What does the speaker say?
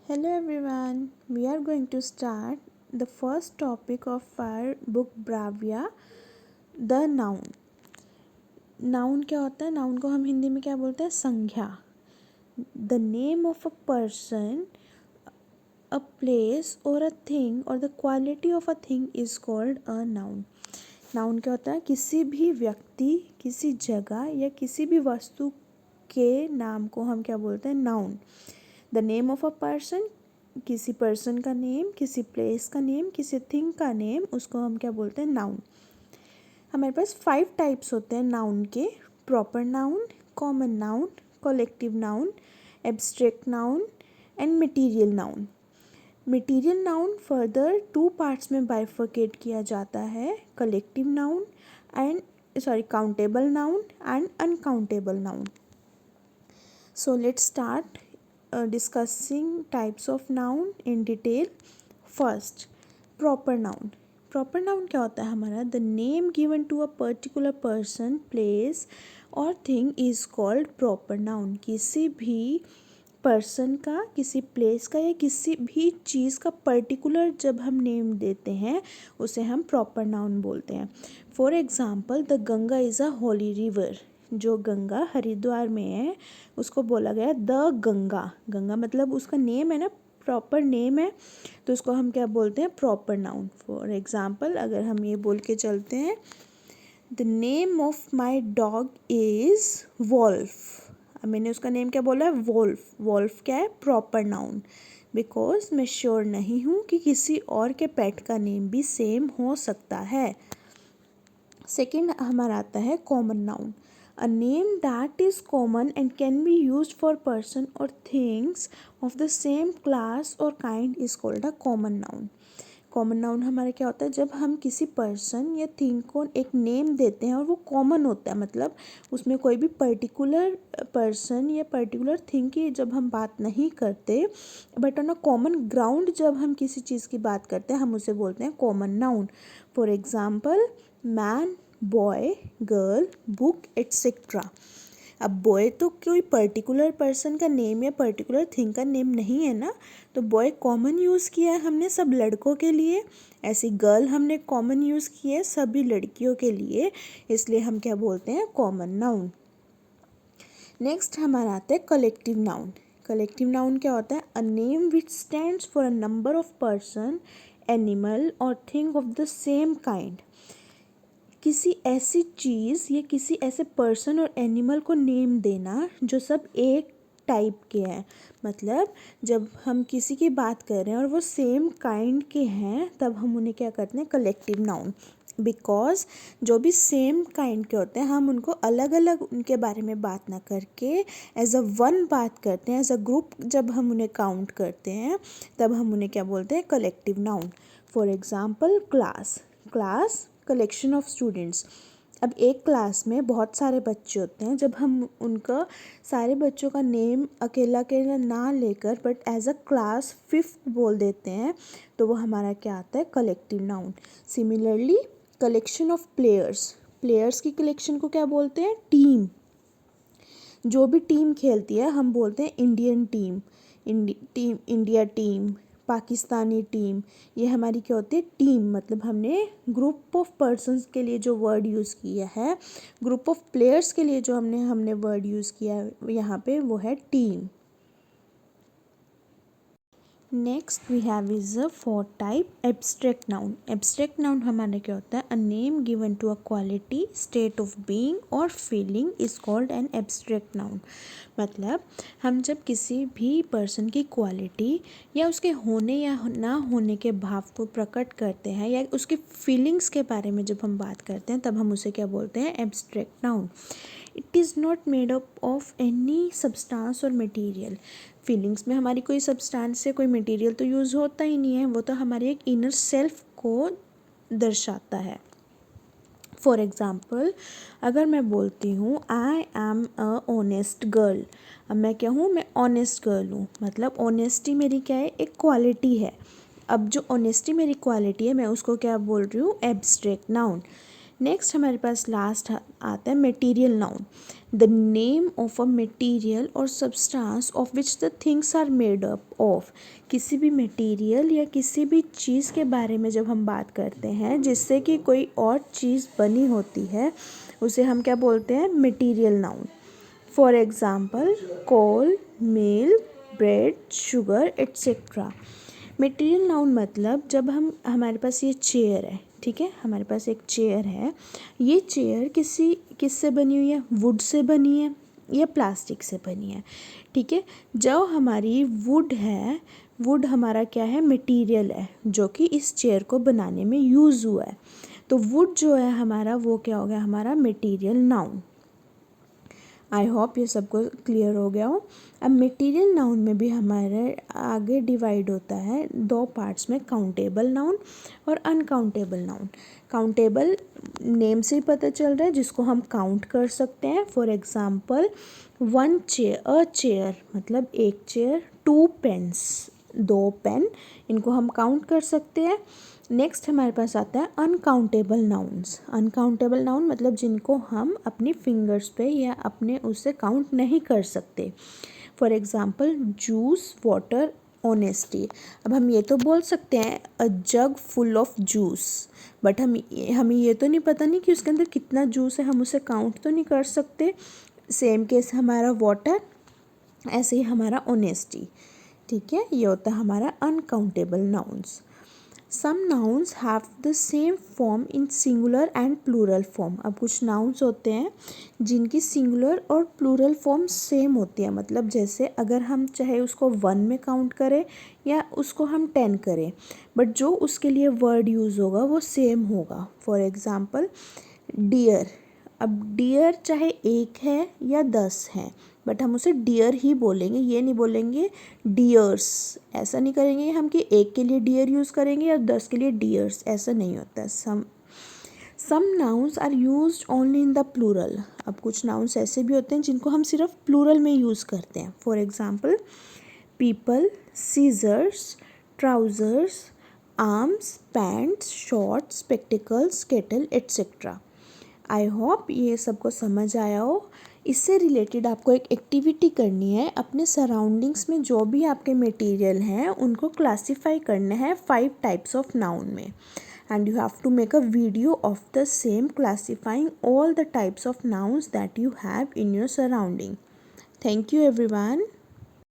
Hello everyone, we are going to start the first topic of our book Bravia, the noun. Noun क्या होता है? Noun को हम हिंदी में क्या बोलते हैं? संज्ञा. The name of a person, a place or a thing or the quality of a thing is called a noun. Noun क्या होता है? किसी भी व्यक्ति, किसी जगह या किसी भी वस्तु के नाम को हम क्या बोलते हैं? Noun. The name of a person, किसी पर्सन का नेम, किसी प्लेस का नेम, किसी थिंग का नेम, उसको हम क्या बोलते हैं? नाउन. हमारे पास 5 टाइप्स होते हैं नाउन के. Proper noun, common noun, collective noun, abstract noun and material noun. Material noun further 2 parts में बाइफर्केट किया जाता है, collective noun countable noun and uncountable noun. So let's start discussing types of noun in detail. First, proper noun. Proper noun क्या होता है हमारा? The name given to a particular person, place or thing is called proper noun. किसी भी person का, किसी place का या किसी भी चीज़ का पर्टिकुलर जब हम नेम देते हैं उसे हम प्रॉपर नाउन बोलते हैं. For example, the Ganga is a Holi river. जो गंगा हरिद्वार में है उसको बोला गया द गंगा. गंगा मतलब उसका नेम है ना, प्रॉपर नेम है, तो उसको हम क्या बोलते हैं? Proper noun. फॉर एग्ज़ाम्पल, अगर हम ये बोल के चलते हैं, the name of my dog is wolf. मैंने उसका नेम क्या बोला है? वॉल्फ. वॉल्फ क्या है? Proper noun. बिकॉज मैं श्योर नहीं हूँ कि किसी और के पेट का नेम भी सेम हो सकता है. सेकेंड हमारा आता है common noun. A name that is common and can be used for person or things of the same class or kind is called a common noun. Common noun हमारा क्या होता है? जब हम किसी पर्सन या थिंग को एक नेम देते हैं और वो कॉमन होता है, मतलब उसमें कोई भी पर्टिकुलर पर्सन या पर्टिकुलर थिंग की जब हम बात नहीं करते, but on a common ground जब हम किसी चीज़ की बात करते हैं हम उसे बोलते हैं common noun. For example, man, boy, girl, book etcetera. अब बॉय तो कोई पर्टिकुलर पर्सन का नेम या पर्टिकुलर थिंग का नेम नहीं है ना, तो बॉय कॉमन यूज़ किया है हमने सब लड़कों के लिए. ऐसी गर्ल हमने कॉमन यूज़ की है सभी लड़कियों के लिए, इसलिए हम क्या बोलते हैं? Common noun. नेक्स्ट हमारा आता है कलेक्टिव नाउन. कलेक्टिव नाउन क्या होता है? A name which stands for a number of person, animal और thing of the same kind. किसी ऐसी चीज़ या किसी ऐसे पर्सन और एनिमल को नेम देना जो सब एक टाइप के हैं. मतलब जब हम किसी की बात कर रहे हैं और वो सेम काइंड के हैं तब हम उन्हें क्या करते हैं? Collective noun. बिकॉज जो भी सेम काइंड के होते हैं हम उनको अलग अलग उनके बारे में बात ना करके एज अ वन बात करते हैं, एज अ ग्रुप जब हम उन्हें काउंट करते हैं तब हम उन्हें क्या बोलते हैं? Collective noun. For example, class. Class collection of students. अब एक क्लास में बहुत सारे बच्चे होते हैं, जब हम उनका सारे बच्चों का नेम अकेला अकेला ना लेकर बट एज अ क्लास 5 बोल देते हैं तो वो हमारा क्या आता है? Collective noun. Similarly, collection of players. Players की कलेक्शन को क्या बोलते हैं? टीम. जो भी टीम खेलती है हम बोलते हैं Indian team. India team, Pakistani team, ये हमारी क्या होती है? टीम. मतलब हमने ग्रुप ऑफ पर्सन्स के लिए जो वर्ड यूज़ किया है, ग्रुप ऑफ प्लेयर्स के लिए जो हमने वर्ड यूज़ किया है यहाँ पे, वो है team. Next we have is a 4th type, abstract noun. Abstract noun हमारा क्या होता है? A name given to a quality, state of being और feeling is called an abstract noun. मतलब हम जब किसी भी पर्सन की क्वालिटी या उसके होने या ना होने के भाव को प्रकट करते हैं या उसके फीलिंग्स के बारे में जब हम बात करते हैं तब हम उसे क्या बोलते हैं? Abstract noun. It is not made up of any substance और मटेरियल. फीलिंग्स में हमारी कोई सब्सटेंस से कोई मटेरियल तो यूज़ होता ही नहीं है, वो तो हमारे एक इनर सेल्फ को दर्शाता है. फॉर एग्ज़ाम्पल, अगर मैं बोलती हूँ I am a honest girl. अब मैं क्या हूँ? मैं ऑनेस्ट गर्ल हूँ. मतलब ऑनेस्टी मेरी क्या है? एक क्वालिटी है. अब जो ऑनेस्टी मेरी क्वालिटी है मैं उसको क्या बोल रही हूँ? Abstract noun. नेक्स्ट हमारे पास लास्ट आता है material noun. The name of a material और substance of which the things are made up of. किसी भी मटेरियल या किसी भी चीज़ के बारे में जब हम बात करते हैं जिससे कि कोई और चीज़ बनी होती है, उसे हम क्या बोलते हैं? Material noun. For example coal, milk, bread, sugar etcetera. Material noun मतलब जब हमारे पास ये चेयर है, ठीक है, हमारे पास एक चेयर है, ये चेयर किससे बनी हुई है? वुड से बनी है या प्लास्टिक से बनी है, ठीक है। जो हमारी वुड है, वुड हमारा क्या है? मटेरियल है जो कि इस चेयर को बनाने में यूज़ हुआ है। तो वुड जो है हमारा, वो क्या हो गया? हमारा मटेरियल नाउन। आई होप ये सबको क्लियर हो गया हो। अब मटेरियल नाउन में भी हमारे आगे डिवाइड होता है दो पार्ट्स में, काउंटेबल नाउन और अनकाउंटेबल नाउन। काउंटेबल नेम से ही पता चल रहा है, जिसको हम काउंट कर सकते हैं। For example one chair, a chair मतलब एक चेयर, टू पेन्स दो पेन, इनको हम काउंट कर सकते हैं। नेक्स्ट हमारे पास आता है अनकाउंटेबल नाउन्स। अनकाउंटेबल नाउन मतलब जिनको हम अपनी फिंगर्स पे या अपने उससे काउंट नहीं कर सकते। For example juice, water, honesty. अब हम ये तो बोल सकते हैं अ जग फुल ऑफ जूस, बट हमें ये तो नहीं पता नहीं कि उसके अंदर कितना जूस है, हम उसे काउंट तो नहीं कर सकते। सेम केस हमारा वाटर, ऐसे ही हमारा ऑनेस्टी, ठीक है। ये होता है हमारा uncountable nouns. Some nouns have the same form in singular and plural form. अब कुछ नाउन्स होते हैं जिनकी सिंगुलर और प्लूरल फॉर्म सेम होती है, मतलब जैसे अगर हम चाहे उसको 1 में काउंट करें या उसको हम 10 करें, बट जो उसके लिए वर्ड यूज़ होगा वो सेम होगा। For example deer. अब डियर चाहे एक है या 10 है, बट हम उसे डियर ही बोलेंगे, ये नहीं बोलेंगे डियर्स। ऐसा नहीं करेंगे हम कि एक के लिए डियर यूज़ करेंगे और 10 के लिए डियर्स, ऐसा नहीं होता है। Some nouns are used only in the plural. अब कुछ नाउन्स ऐसे भी होते हैं जिनको हम सिर्फ प्लूरल में यूज़ करते हैं। For example people, scissors, trousers, arms, pants, shorts, spectacles, cattle etcetera. I hope ये सबको समझ आया हो। इससे रिलेटेड आपको एक एक्टिविटी करनी है, अपने सराउंडिंग्स में जो भी आपके मटेरियल हैं उनको क्लासीफाई करना है 5 टाइप्स ऑफ नाउन में, and you have to make a video of the same classifying all the types of nouns that you have in your surrounding. Thank you everyone.